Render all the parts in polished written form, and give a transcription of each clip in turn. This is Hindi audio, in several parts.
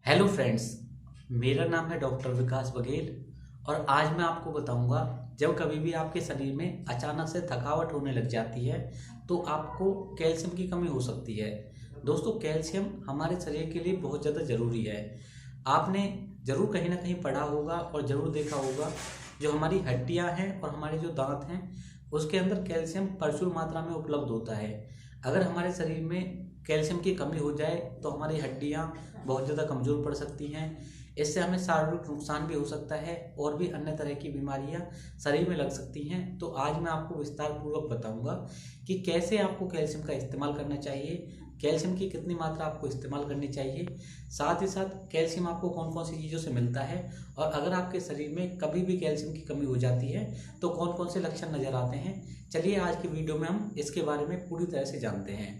Hello friends. मेरा नाम है डॉक्टर विकास बघेल और आज मैं आपको बताऊंगा जब कभी भी आपके शरीर में अचानक से थकावट होने लग जाती है तो आपको कैल्शियम की कमी हो सकती है। दोस्तों, कैल्शियम हमारे शरीर के लिए बहुत ज़्यादा ज़रूरी है। आपने ज़रूर कहीं ना कहीं पढ़ा होगा और ज़रूर देखा होगा, जो हमारी हड्डियां हैं और हमारे जो दांत हैं उसके अंदर कैल्शियम प्रचुर मात्रा में उपलब्ध होता है। अगर हमारे शरीर में कैल्शियम की कमी हो जाए तो हमारी हड्डियां बहुत ज़्यादा कमज़ोर पड़ सकती हैं। इससे हमें शारीरिक नुकसान भी हो सकता है और भी अन्य तरह की बीमारियां शरीर में लग सकती हैं। तो आज मैं आपको विस्तार पूर्वक बताऊंगा कि कैसे आपको कैल्शियम का इस्तेमाल करना चाहिए, कैल्शियम की कितनी मात्रा आपको इस्तेमाल करनी चाहिए, साथ ही साथ कैल्शियम आपको कौन कौन सी चीज़ों से मिलता है, और अगर आपके शरीर में कभी भी कैल्शियम की कमी हो जाती है तो कौन कौन से लक्षण नज़र आते हैं। चलिए आज की वीडियो में हम इसके बारे में पूरी तरह से जानते हैं।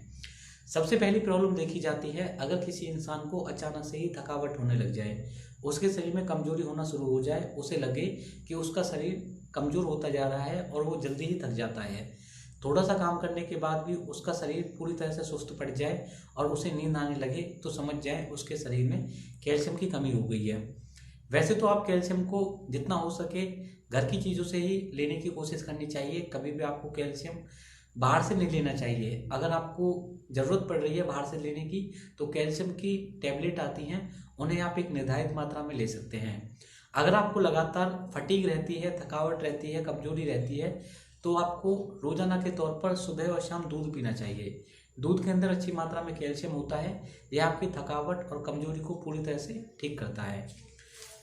सबसे पहली प्रॉब्लम देखी जाती है, अगर किसी इंसान को अचानक से ही थकावट होने लग जाए, उसके शरीर में कमजोरी होना शुरू हो जाए, उसे लगे कि उसका शरीर कमजोर होता जा रहा है और वो जल्दी ही थक जाता है। थोड़ा सा काम करने के बाद भी उसका शरीर पूरी तरह से सुस्त पड़ जाए और उसे नींद आने लगे तो समझ जाए उसके शरीर में कैल्शियम की कमी हो गई है। वैसे तो आप कैल्शियम को जितना हो सके घर की चीज़ों से ही लेने की कोशिश करनी चाहिए। कभी भी आपको कैल्शियम बाहर से नहीं लेना चाहिए। अगर आपको ज़रूरत पड़ रही है बाहर से लेने की तो कैल्शियम की टैबलेट आती हैं, उन्हें आप एक निर्धारित मात्रा में ले सकते हैं। अगर आपको लगातार फटीग रहती है, थकावट रहती है, कमजोरी रहती है, तो आपको रोजाना के तौर पर सुबह और शाम दूध पीना चाहिए। दूध के अंदर अच्छी मात्रा में कैल्शियम होता है। यह आपकी थकावट और कमजोरी को पूरी तरह से ठीक करता है।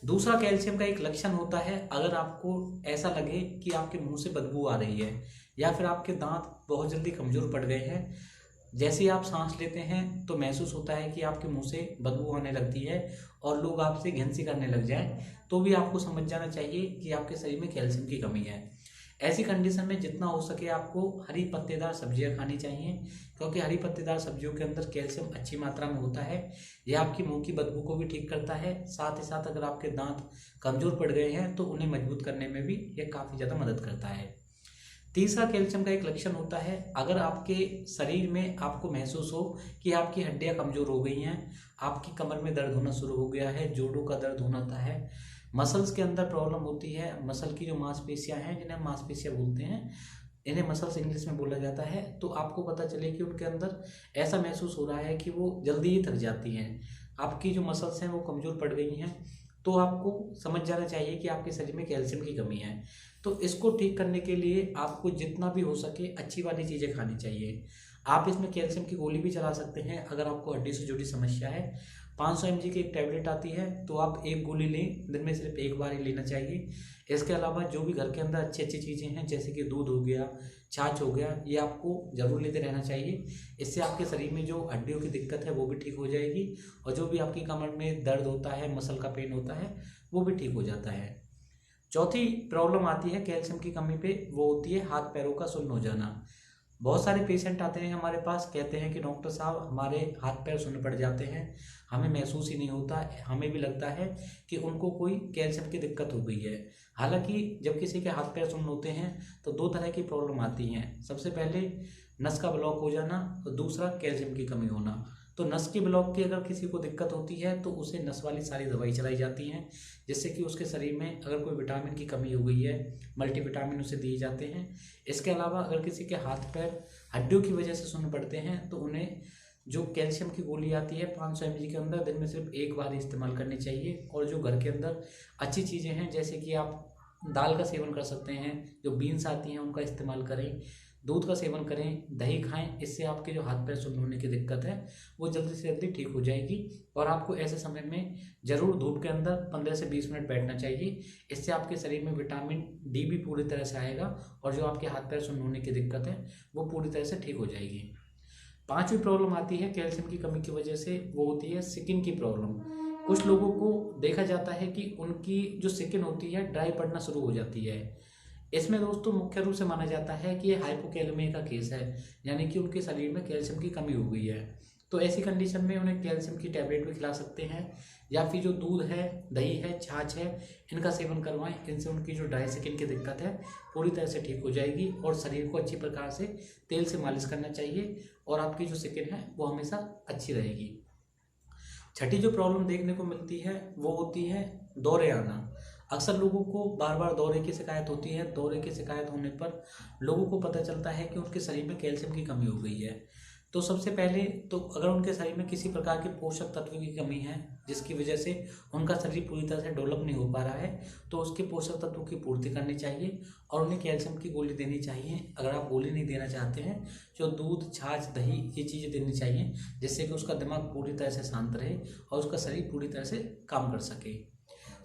दूसरा कैल्शियम का एक लक्षण होता है, अगर आपको ऐसा लगे कि आपके मुंह से बदबू आ रही है या फिर आपके दांत बहुत जल्दी कमजोर पड़ गए हैं, जैसे ही आप सांस लेते हैं तो महसूस होता है कि आपके मुंह से बदबू आने लगती है और लोग आपसे घिनसी करने लग जाएं, तो भी आपको समझ जाना चाहिए कि आपके शरीर में कैल्शियम की कमी है। ऐसी कंडीशन में जितना हो सके आपको हरी पत्तेदार सब्जियां खानी चाहिए, क्योंकि हरी पत्तेदार सब्जियों के अंदर कैल्शियम अच्छी मात्रा में होता है। यह आपकी मुंह की बदबू को भी ठीक करता है। साथ ही साथ अगर आपके दांत कमजोर पड़ गए हैं तो उन्हें मजबूत करने में भी यह काफ़ी ज़्यादा मदद करता है। तीसरा कैल्शियम का एक लक्षण होता है, अगर आपके शरीर में आपको महसूस हो कि आपकी हड्डियां कमजोर हो गई हैं, आपकी कमर में दर्द होना शुरू हो गया है, जोड़ों का दर्द होता है, मसल्स के अंदर प्रॉब्लम होती है, मसल की जो मांसपेशियां हैं जिन्हें हम मांसपेशियां बोलते हैं, इन्हें मसल्स इंग्लिश में बोला जाता है, तो आपको पता चले कि उनके अंदर ऐसा महसूस हो रहा है कि वो जल्दी ही थक जाती हैं, आपकी जो मसल्स हैं वो कमज़ोर पड़ गई हैं, तो आपको समझ जाना चाहिए कि आपके शरीर में कैल्शियम की कमी है। तो इसको ठीक करने के लिए आपको जितना भी हो सके अच्छी वाली चीज़ें खानी चाहिए। आप इसमें कैल्शियम की गोली भी चला सकते हैं अगर आपको हड्डी से जुड़ी समस्या है। 500 mg की एक टैबलेट आती है, तो आप एक गोली लें, दिन में सिर्फ एक बार ही लेना चाहिए। इसके अलावा जो भी घर के अंदर अच्छी अच्छी चीज़ें हैं जैसे कि दूध हो गया, छाछ हो गया, ये आपको ज़रूर लेते रहना चाहिए। इससे आपके शरीर में जो हड्डियों की दिक्कत है वो भी ठीक हो जाएगी और जो भी आपकी कमर में दर्द होता है, मसल का पेन होता है, वो भी ठीक हो जाता है। चौथी प्रॉब्लम आती है कैल्शियम की कमी पे, वो होती है हाथ पैरों का सुन्न हो जाना। बहुत सारे पेशेंट आते हैं हमारे पास, कहते हैं कि डॉक्टर साहब हमारे हाथ पैर सुन्न पड़ जाते हैं, हमें महसूस ही नहीं होता, हमें भी लगता है कि उनको कोई कैल्शियम की दिक्कत हो गई है। हालांकि जब किसी के हाथ पैर सुन्न होते हैं तो दो तरह की प्रॉब्लम आती हैं। सबसे पहले नस का ब्लॉक हो जाना और दूसरा कैल्शियम की कमी होना। तो नस के ब्लॉक की अगर किसी को दिक्कत होती है तो उसे नस वाली सारी दवाई चलाई जाती हैं, जिससे कि उसके शरीर में अगर कोई विटामिन की कमी हो गई है, मल्टीविटामिन उसे दिए जाते हैं। इसके अलावा अगर किसी के हाथ पैर हड्डियों की वजह से सुन्न पड़ते हैं तो उन्हें जो कैल्शियम की गोली आती है 500 mg के अंदर, दिन में सिर्फ एक बार ही इस्तेमाल करनी चाहिए। और जो घर के अंदर अच्छी चीज़ें हैं जैसे कि आप दाल का सेवन कर सकते हैं, जो बीन्स आती हैं उनका इस्तेमाल करें, दूध का सेवन करें, दही खाएं, इससे आपके जो हाथ पैर सुन्न होने की दिक्कत है वो जल्दी से जल्दी ठीक हो जाएगी। और आपको ऐसे समय में ज़रूर धूप के अंदर 15 से 20 मिनट बैठना चाहिए। इससे आपके शरीर में विटामिन डी भी पूरी तरह से आएगा और जो आपके हाथ पैर सुन्न होने की दिक्कत है वो पूरी तरह से ठीक हो जाएगी। पांचवी प्रॉब्लम आती है कैल्शियम की कमी की वजह से, वो होती है स्किन की प्रॉब्लम। कुछ लोगों को देखा जाता है कि उनकी जो स्किन होती है ड्राई पड़ना शुरू हो जाती है। इसमें दोस्तों मुख्य रूप से माना जाता है कि ये हाइपोकैलेमिया का केस है, यानी कि उनके शरीर में कैल्शियम की कमी हो गई है। तो ऐसी कंडीशन में उन्हें कैल्शियम की टैबलेट भी खिला सकते हैं, या फिर जो दूध है, दही है, छाछ है, इनका सेवन करवाएं। इनसे उनकी जो ड्राई स्किन की दिक्कत है पूरी तरह से ठीक हो जाएगी और शरीर को अच्छी प्रकार से तेल से मालिश करना चाहिए और आपकी जो स्किन है वो हमेशा अच्छी रहेगी। छठी जो प्रॉब्लम देखने को मिलती है वो होती है दौरे आना। अक्सर लोगों को बार बार दौरे की शिकायत होती है। दौरे की शिकायत होने पर लोगों को पता चलता है कि उनके शरीर में कैल्शियम की कमी हो गई है। तो सबसे पहले तो अगर उनके शरीर में किसी प्रकार के पोषक तत्व की कमी है जिसकी वजह से उनका शरीर पूरी तरह से डेवलप नहीं हो पा रहा है, तो उसके पोषक तत्वों की पूर्ति करनी चाहिए और उन्हें कैल्शियम की गोली देनी चाहिए। अगर आप गोली नहीं देना चाहते हैं तो दूध, छाछ, दही ये चीज़ें देनी चाहिए, जिससे कि उसका दिमाग पूरी तरह से शांत रहे और उसका शरीर पूरी तरह से काम कर सके।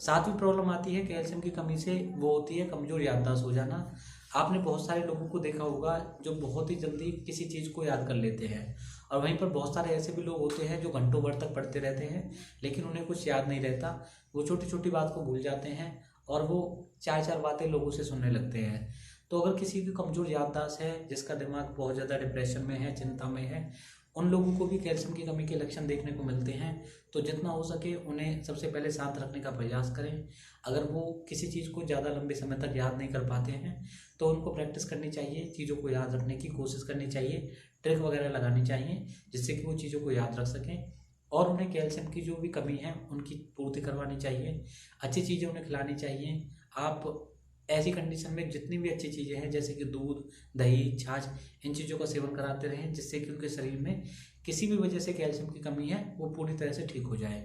सातवीं प्रॉब्लम आती है कैल्शियम की कमी से, वो होती है कमजोर याददाश्त हो जाना। आपने बहुत सारे लोगों को देखा होगा जो बहुत ही जल्दी किसी चीज़ को याद कर लेते हैं, और वहीं पर बहुत सारे ऐसे भी लोग होते हैं जो घंटों भर तक पढ़ते रहते हैं लेकिन उन्हें कुछ याद नहीं रहता। वो छोटी छोटी बात को भूल जाते हैं और वो चार चार बातें लोगों से सुनने लगते हैं। तो अगर किसी की कमज़ोर याददाश्त है, जिसका दिमाग बहुत ज़्यादा डिप्रेशन में है, चिंता में है, उन लोगों को भी कैल्शियम की कमी के लक्षण देखने को मिलते हैं। तो जितना हो सके उन्हें सबसे पहले शांत रखने का प्रयास करें। अगर वो किसी चीज़ को ज़्यादा लंबे समय तक याद नहीं कर पाते हैं तो उनको प्रैक्टिस करनी चाहिए, चीज़ों को याद रखने की कोशिश करनी चाहिए, ट्रिक वगैरह लगानी चाहिए जिससे कि वो चीज़ों को याद रख सकें। और उन्हें कैल्शियम की जो भी कमी है उनकी पूर्ति करवानी चाहिए। अच्छी चीज़ें उन्हें खिलानी चाहिए। आप ऐसी कंडीशन में जितनी भी अच्छी चीज़ें हैं जैसे कि दूध, दही, छाछ, इन चीज़ों का सेवन कराते रहें जिससे कि उनके शरीर में किसी भी वजह से कैल्शियम की कमी है वो पूरी तरह से ठीक हो जाए।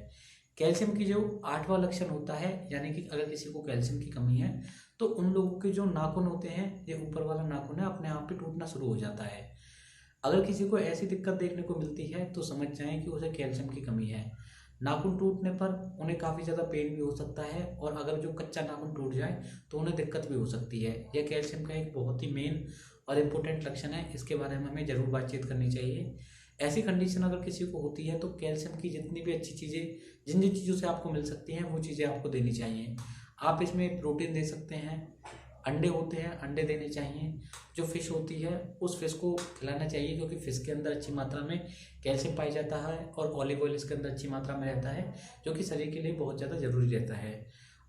कैल्शियम की जो 8वां लक्षण होता है, यानी कि अगर किसी को कैल्शियम की कमी है तो उन लोगों के जो नाखून होते हैं, ये ऊपर वाला नाखून है अपने आप ही टूटना शुरू हो जाता है। अगर किसी को ऐसी दिक्कत देखने को मिलती है तो समझ जाएं कि उसे कैल्शियम की कमी है। नाखून टूटने पर उन्हें काफ़ी ज़्यादा पेन भी हो सकता है, और अगर जो कच्चा नाखून टूट जाए तो उन्हें दिक्कत भी हो सकती है। यह कैल्शियम का एक बहुत ही मेन और इम्पोर्टेंट लक्षण है, इसके बारे में हमें ज़रूर बातचीत करनी चाहिए। ऐसी कंडीशन अगर किसी को होती है तो कैल्शियम की जितनी भी अच्छी चीज़ें जिन जिन चीज़ों से आपको मिल सकती हैं वो चीज़ें आपको देनी चाहिए। आप इसमें प्रोटीन दे सकते हैं, अंडे होते हैं अंडे देने चाहिए, जो फ़िश होती है उस फिश को खिलाना चाहिए क्योंकि फ़िश के अंदर अच्छी मात्रा में कैल्शियम पाया जाता है, और ऑलिव ऑयल इसके अंदर अच्छी मात्रा में रहता है जो कि शरीर के लिए बहुत ज़्यादा ज़रूरी रहता है।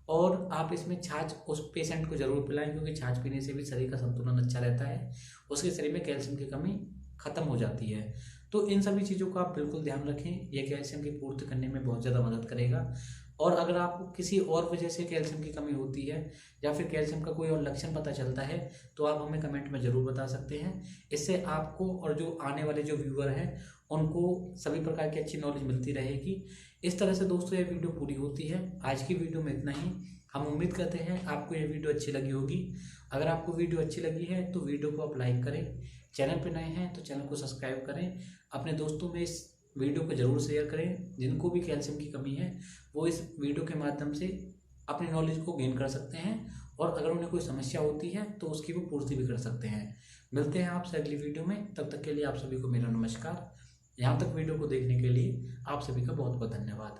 और आप इसमें छाछ उस पेशेंट को ज़रूर पिलाएं क्योंकि छाछ पीने से भी शरीर का संतुलन अच्छा रहता है, उसके शरीर में कैल्शियम की कमी ख़त्म हो जाती है। तो इन सभी चीज़ों का आप बिल्कुल ध्यान रखें, यह कैल्शियम की पूर्ति करने में बहुत ज़्यादा मदद करेगा। और अगर आपको किसी और वजह से कैल्शियम की कमी होती है या फिर कैल्शियम का कोई और लक्षण पता चलता है तो आप हमें कमेंट में ज़रूर बता सकते हैं। इससे आपको और जो आने वाले जो व्यूअर हैं उनको सभी प्रकार की अच्छी नॉलेज मिलती रहेगी। इस तरह से दोस्तों ये वीडियो पूरी होती है। आज की वीडियो में इतना ही। हम उम्मीद करते हैं आपको ये वीडियो अच्छी लगी होगी। अगर आपको वीडियो अच्छी लगी है तो वीडियो को आप लाइक करें, चैनल पर नए हैं तो चैनल को सब्सक्राइब करें, अपने दोस्तों में इस वीडियो को ज़रूर शेयर करें। जिनको भी कैल्शियम की कमी है वो इस वीडियो के माध्यम से अपनी नॉलेज को गेन कर सकते हैं, और अगर उन्हें कोई समस्या होती है तो उसकी वो पूर्ति भी कर सकते हैं। मिलते हैं आपसे अगली वीडियो में, तब तक के लिए आप सभी को मेरा नमस्कार। यहाँ तक वीडियो को देखने के लिए आप सभी का बहुत बहुत धन्यवाद।